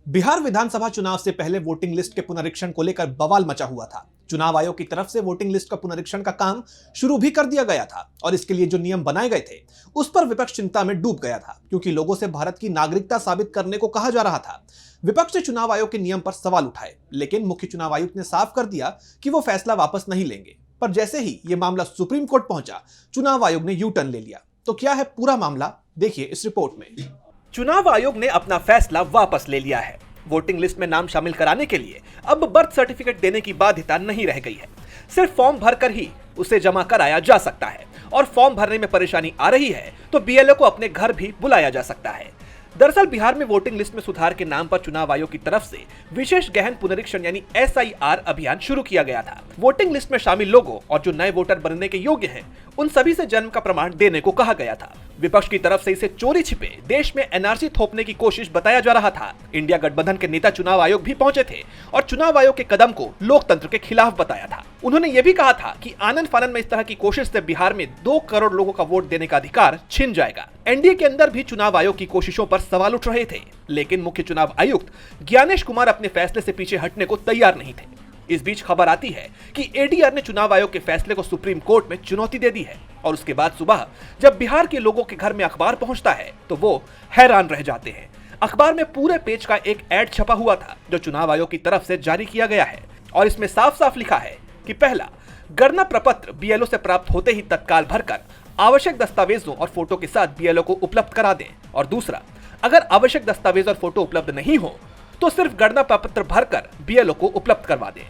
बिहार विधानसभा चुनाव से पहले वोटिंग लिस्ट के पुनरीक्षण को लेकर बवाल मचा हुआ था। चुनाव आयोग की तरफ से वोटिंग लिस्ट का पुनरीक्षण का काम शुरू भी कर दिया गया था और इसके लिए जो नियम बनाए गए थे उस पर विपक्ष चिंता में डूब गया था, क्योंकि लोगों से भारत की नागरिकता साबित करने को कहा जा रहा था। विपक्ष ने चुनाव आयोग के नियम पर सवाल उठाए, लेकिन मुख्य चुनाव आयुक्त ने साफ कर दिया कि वो फैसला वापस नहीं लेंगे। पर जैसे ही ये मामला सुप्रीम कोर्ट पहुंचा, चुनाव आयोग ने यू टर्न ले लिया। तो क्या है पूरा मामला, देखिए इस रिपोर्ट में। चुनाव आयोग ने अपना फैसला वापस ले लिया है। वोटिंग लिस्ट में नाम शामिल कराने के लिए अब बर्थ सर्टिफिकेट देने की बाध्यता नहीं रह गई है। सिर्फ फॉर्म भरकर ही उसे जमा कराया जा सकता है और फॉर्म भरने में परेशानी आ रही है तो बीएलओ को अपने घर भी बुलाया जा सकता है। दरअसल बिहार में वोटिंग लिस्ट में सुधार के नाम पर चुनाव आयोग की तरफ से विशेष गहन पुनरीक्षण यानी SIR अभियान शुरू किया गया था। वोटिंग लिस्ट में शामिल लोगों और जो नए वोटर बनने के योग्य हैं, उन सभी से जन्म का प्रमाण देने को कहा गया था। विपक्ष की तरफ से इसे चोरी छिपे देश में एनआरसी थोपने की कोशिश बताया जा रहा था। इंडिया गठबंधन के नेता चुनाव आयोग भी पहुंचे थे और चुनाव आयोग के कदम को लोकतंत्र के खिलाफ बताया था। उन्होंने ये भी कहा था कि आनन फानन में इस तरह की कोशिश से बिहार में 2 करोड़ लोगों का वोट देने का अधिकार छिन जाएगा। एनडीए के अंदर भी चुनाव आयोग की कोशिशों पर सवाल उठ रहे थे, लेकिन मुख्य चुनाव आयुक्त ज्ञानेश कुमार अपने फैसले से पीछे हटने को तैयार नहीं थे। इस बीच खबर आती है कि एडीआर ने चुनाव आयोग के फैसले को सुप्रीम कोर्ट में चुनौती दे दी है और उसके बाद सुबह जब बिहार के लोगों के घर में अखबार पहुंचता है तो वो हैरान रह जाते हैं। अखबार में पूरे पेज का एक ऐड छपा हुआ था जो चुनाव आयोग की तरफ से जारी किया गया है और इसमें साफ साफ लिखा है कि पहला, गणना प्रपत्र बीएलओ से प्राप्त होते ही तत्काल भरकर आवश्यक दस्तावेजों और फोटो के साथ बीएलओ को उपलब्ध करा दें, और दूसरा, अगर आवश्यक दस्तावेज और फोटो उपलब्ध नहीं हो तो सिर्फ गणना प्रपत्र भरकर बीएलओ को उपलब्ध करवा दें।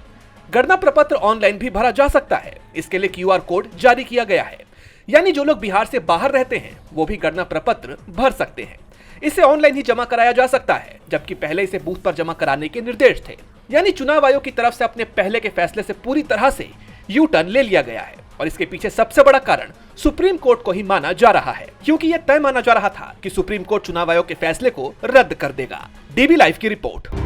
गणना प्रपत्र ऑनलाइन भी भरा जा सकता है, इसके लिए QR कोड जारी किया गया है, यानी जो लोग बिहार से बाहर रहते हैं वो भी गणना प्रपत्र भर सकते हैं। इसे ऑनलाइन ही जमा कराया जा सकता है, जबकि पहले इसे बूथ पर जमा कराने के निर्देश थे। यानी चुनाव आयोग की तरफ से अपने पहले के फैसले से पूरी तरह से यू टर्न ले लिया गया है और इसके पीछे सबसे बड़ा कारण सुप्रीम कोर्ट को ही माना जा रहा है, क्योंकि यह तय माना जा रहा था कि सुप्रीम कोर्ट चुनाव आयोग के फैसले को रद्द कर देगा। डीबी लाइव की रिपोर्ट।